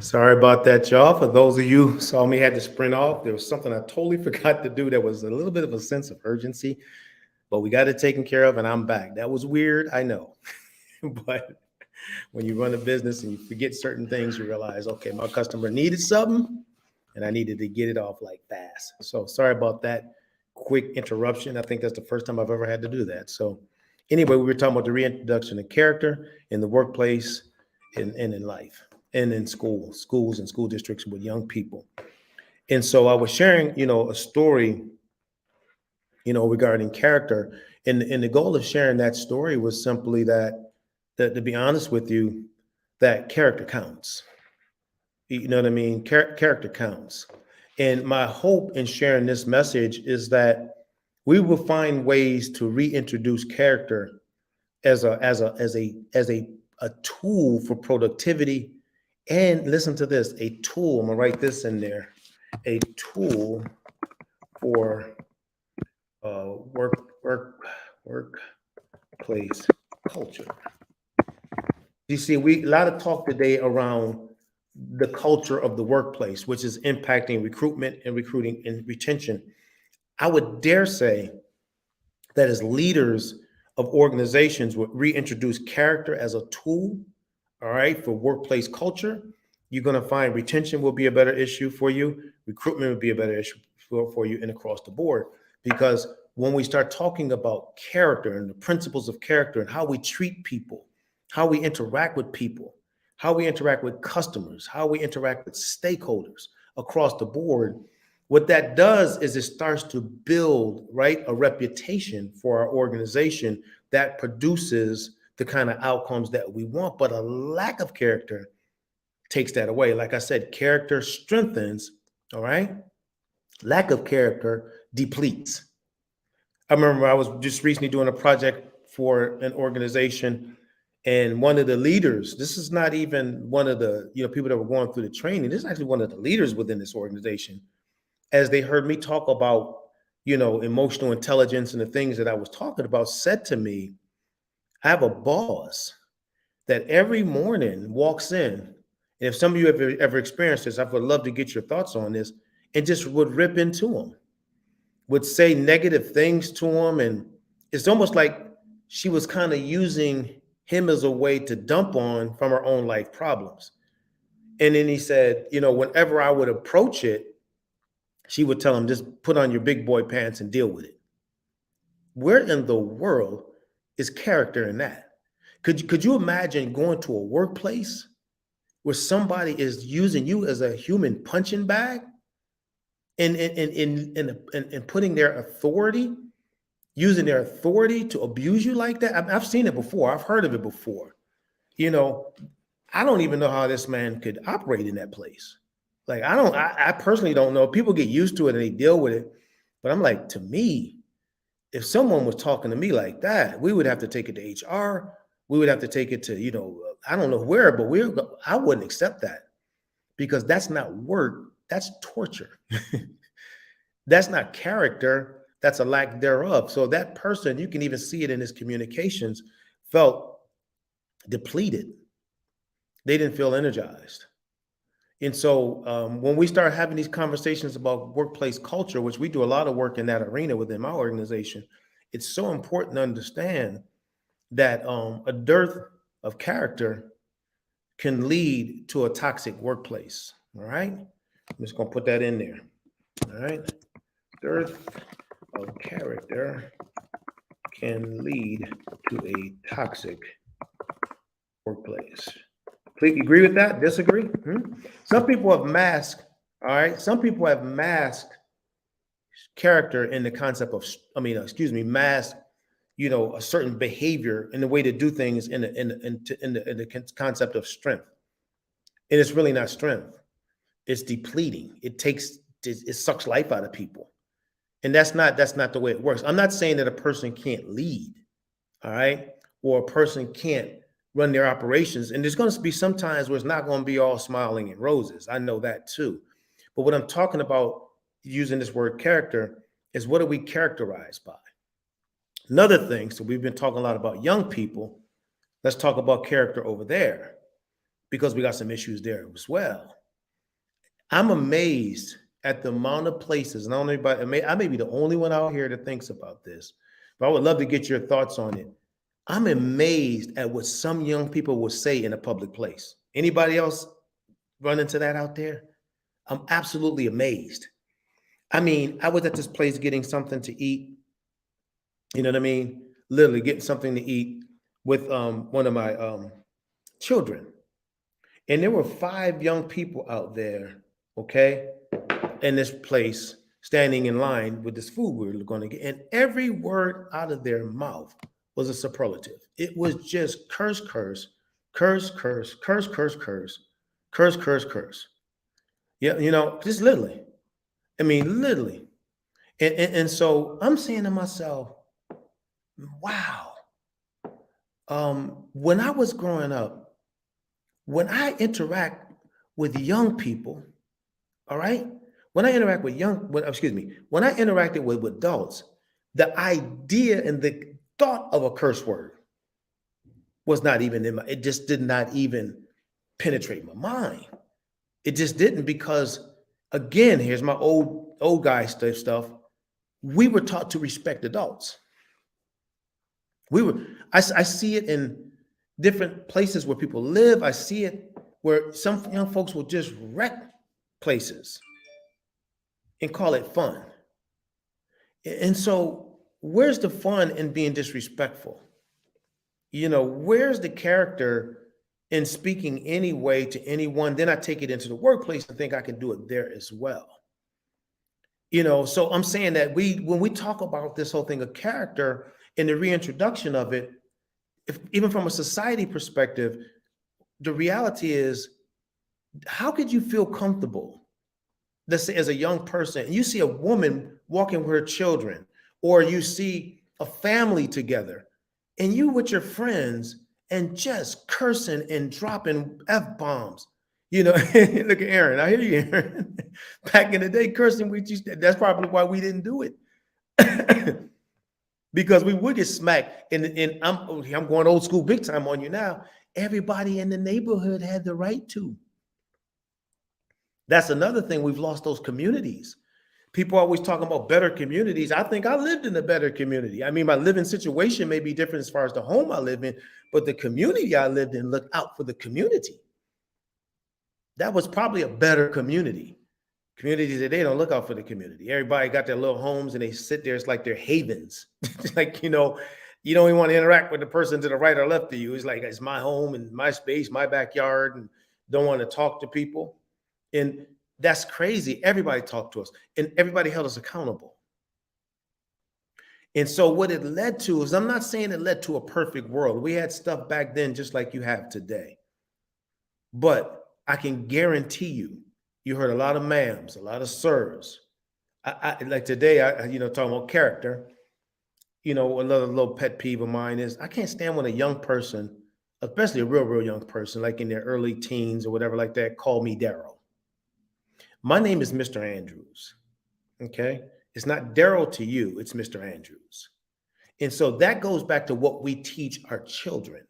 Sorry about that, y'all. For those of you who saw me had to sprint off, there was something I totally forgot to do that was a little bit of a sense of urgency, but we got it taken care of and I'm back. That was weird, I know. But when you run a business and you forget certain things, you realize, okay, my customer needed something and I needed to get it off like fast. So sorry about that quick interruption. I think that's the first time I've ever had to do that. So anyway, we were talking about the reintroduction of character in the workplace and in life and in schools and school districts with young people. And so I was sharing, a story, regarding character. And the goal of sharing that story was simply that to be honest with you, that character counts. You know what I mean? Character counts. And my hope in sharing this message is that we will find ways to reintroduce character as a tool for productivity. And listen to this, a tool, I'm gonna write this in there, a tool for workplace culture. You see, a lot of talk today around the culture of the workplace, which is impacting recruitment and recruiting and retention. I would dare say that as leaders of organizations would reintroduce character as a tool, all right, for workplace culture, you're going to find retention will be a better issue for you. Recruitment will be a better issue for you and across the board. Because when we start talking about character and the principles of character and how we treat people, how we interact with people, how we interact with customers, how we interact with stakeholders across the board, what that does is it starts to build, right, a reputation for our organization that produces the kind of outcomes that we want. But a lack of character takes that away. Like I said, character strengthens, all right? Lack of character depletes. I remember I was just recently doing a project for an organization, and one of the leaders, this is not even one of the people that were going through the training, this is actually one of the leaders within this organization, as they heard me talk about emotional intelligence and the things that I was talking about, said to me, I have a boss that every morning walks in, and if some of you have ever experienced this, I would love to get your thoughts on this, and just would rip into him, would say negative things to him. And it's almost like she was kind of using him as a way to dump on from her own life problems. And then he said, whenever I would approach it, she would tell him, just put on your big boy pants and deal with it. Where in the world is character in that? Could you imagine going to a workplace where somebody is using you as a human punching bag and putting their authority, using their authority to abuse you like that? I've seen it before. I've heard of it before. I don't even know how this man could operate in that place. Like, I personally don't know. People get used to it and they deal with it. But I'm like, to me, if someone was talking to me like that, we would have to take it to HR. We would have to take it to, I don't know where, but I wouldn't accept that, because that's not work. That's torture. That's not character. That's a lack thereof. So that person, you can even see it in his communications, felt depleted. They didn't feel energized. And so when we start having these conversations about workplace culture, which we do a lot of work in that arena within my organization, it's so important to understand that a dearth of character can lead to a toxic workplace. All right. I'm just going to put that in there. All right. Dearth of character can lead to a toxic workplace. Please agree with that? Disagree? Some people have masked, all right? Some people have masked character in the concept of, masked, a certain behavior in the way to do things in the concept of strength. And it's really not strength. It's depleting. It sucks life out of people. And that's not the way it works. I'm not saying that a person can't lead, all right? Or a person can't run their operations. And there's going to be some times where it's not going to be all smiling and roses. I know that too. But what I'm talking about using this word character is, what are we characterized by? Another thing, so we've been talking a lot about young people. Let's talk about character over there. because we got some issues there as well. I'm amazed at the amount of places, and I don't know anybody, I may be the only one out here that thinks about this, but I would love to get your thoughts on it. I'm amazed at what some young people will say in a public place. Anybody else run into that out there? I'm absolutely amazed. I mean, I was at this place getting something to eat. You know what I mean? Literally getting something to eat with one of my children. And there were 5 young people out there, okay, in this place, standing in line with this food we were going to get. And every word out of their mouth was a superlative. It was just curse, curse, curse, curse, curse, curse, curse, curse, curse, curse. Yeah, you know, just literally. I mean, literally. And so I'm saying to myself, wow. When I was growing up, when I interact with young people, all right, when I interact with when I interacted with adults, the idea and the thought of a curse word was not even in my, it just did not even penetrate my mind. It just didn't, because again, here's my old guy stuff. We were taught to respect adults. I see it in different places where people live. I see it where some young folks will just wreck places and call it fun. And so where's the fun in being disrespectful? You know, where's the character in speaking any way to anyone? Then I take it into the workplace and think I can do it there as well. You know, so I'm saying that when we talk about this whole thing of character and the reintroduction of it, even from a society perspective, the reality is, how could you feel comfortable, let's say as a young person, and you see a woman walking with her children, or you see a family together, and you with your friends and just cursing and dropping F-bombs? You know, look at Aaron. I hear you, Aaron. Back in the day, cursing, that's probably why we didn't do it. Because we would get smacked. And I'm going old school big time on you now. Everybody in the neighborhood had the right to. That's another thing. We've lost those communities. People are always talking about better communities. I think I lived in a better community. I mean, my living situation may be different as far as the home I live in, but the community I lived in looked out for the community. That was probably a better community. Communities that they don't look out for the community. Everybody got their little homes and they sit there. It's like they're havens. Like, you don't even want to interact with the person to the right or left of you. It's like, it's my home and my space, my backyard, and don't want to talk to people. And that's crazy. Everybody talked to us and everybody held us accountable. And so what it led to is, I'm not saying it led to a perfect world. We had stuff back then just like you have today. But I can guarantee you heard a lot of ma'ams, a lot of sirs. I like today, talking about character, another little pet peeve of mine is, I can't stand when a young person, especially a real young person, like in their early teens or whatever like that, call me Daryl. My name is Mr. Andrews, okay? It's not Daryl to you, it's Mr. Andrews. And so that goes back to what we teach our children.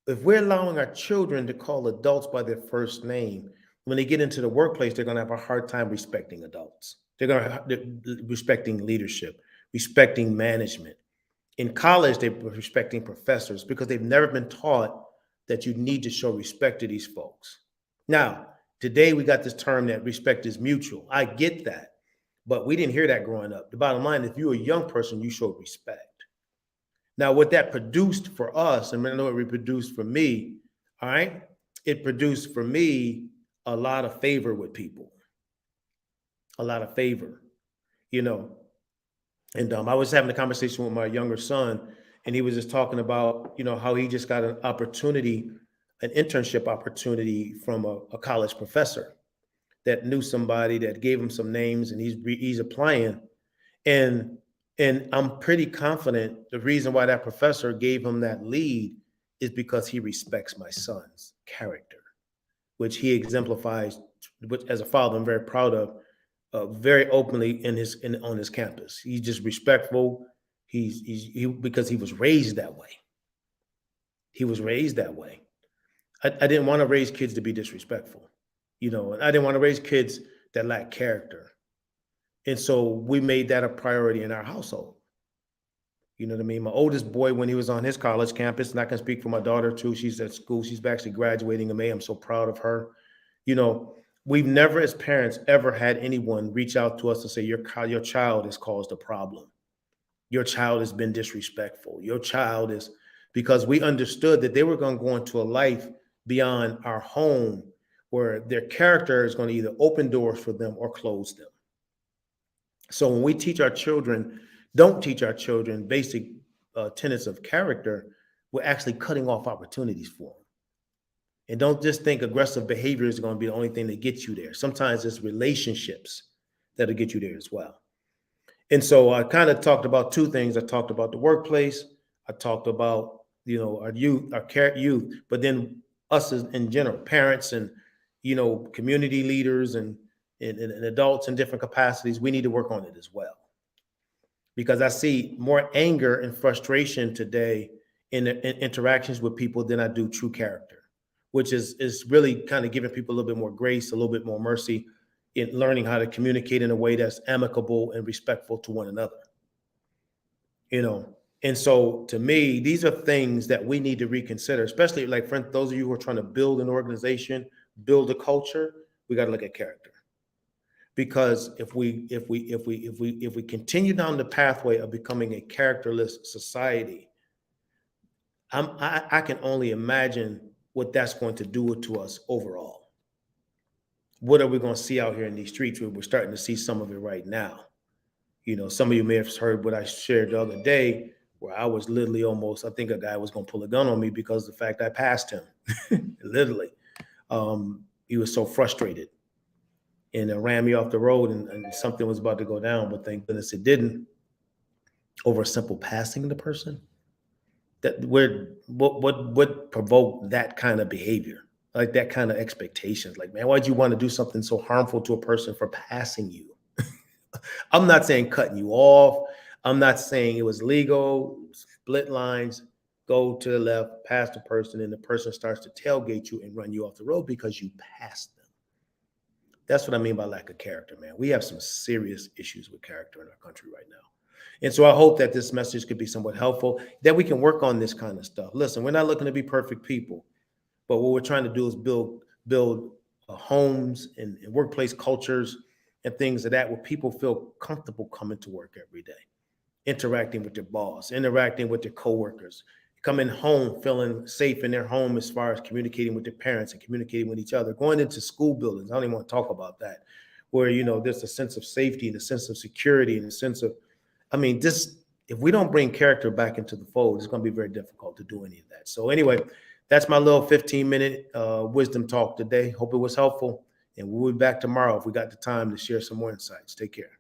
If we're allowing our children to call adults by their first name, when they get into the workplace, they're going to have a hard time respecting adults. They're respecting leadership, respecting management. In college, they're respecting professors because they've never been taught that you need to show respect to these folks. Now, today we got this term that respect is mutual. I get that, but we didn't hear that growing up. The bottom line, if you're a young person, you showed respect. Now, what that produced for us, and I know it reproduced for me, all right? It produced for me a lot of favor with people, a lot of favor, And I was having a conversation with my younger son, and he was just talking about, how he just got an opportunity, an internship opportunity from a college professor that knew somebody that gave him some names, and he's applying. And I'm pretty confident the reason why that professor gave him that lead is because he respects my son's character, which he exemplifies, which as a father I'm very proud of, very openly on his campus. He's just respectful. Because he was raised that way. He was raised that way. I didn't want to raise kids to be disrespectful, and I didn't want to raise kids that lack character. And so we made that a priority in our household. You know what I mean? My oldest boy, when he was on his college campus, and I can speak for my daughter too. She's at school. She's actually graduating in May. I'm so proud of her. You know, we've never, as parents, ever had anyone reach out to us and say, your child has caused a problem. Your child has been disrespectful. Your child is, because we understood that they were going to go into a life beyond our home where their character is going to either open doors for them or close them. So when we don't teach our children basic tenets of character, we're actually cutting off opportunities for them. And don't just think aggressive behavior is going to be the only thing that gets you there. Sometimes it's relationships that'll get you there as well. And so I kind of talked about two things. I talked about the workplace. I talked about, our youth, youth, but then us in general, parents and, community leaders and adults in different capacities. We need to work on it as well. Because I see more anger and frustration today in interactions with people than I do true character, which is really kind of giving people a little bit more grace, a little bit more mercy in learning how to communicate in a way that's amicable and respectful to one another. And so to me, these are things that we need to reconsider, especially like for those of you who are trying to build an organization, build a culture. We got to look at character. Because if we continue down the pathway of becoming a characterless society, I can only imagine what that's going to do to us overall. What are we going to see out here in these streets? We're starting to see some of it right now. Some of you may have heard what I shared the other day, where I was literally I think a guy was going to pull a gun on me because of the fact I passed him. Literally. He was so frustrated. And it ran me off the road, and something was about to go down, but thank goodness it didn't. Over a simple passing the person, what provoked that kind of behavior, like that kind of expectations? Like, man, why'd you want to do something so harmful to a person for passing you? I'm not saying cutting you off. I'm not saying it was legal. Split lines, go to the left, pass the person, and the person starts to tailgate you and run you off the road because you passed them. That's what I mean by lack of character, man. We have some serious issues with character in our country right now. And so I hope that this message could be somewhat helpful, that we can work on this kind of stuff. Listen, we're not looking to be perfect people, but what we're trying to do is build homes and workplace cultures and things of that where people feel comfortable coming to work every day, interacting with their boss, interacting with their coworkers, coming home feeling safe in their home as far as communicating with their parents and communicating with each other, going into school buildings. I don't even want to talk about that, where, there's a sense of safety and a sense of security and a sense of, if we don't bring character back into the fold, it's going to be very difficult to do any of that. So anyway, that's my little 15-minute wisdom talk today. Hope it was helpful. And we'll be back tomorrow if we got the time to share some more insights. Take care.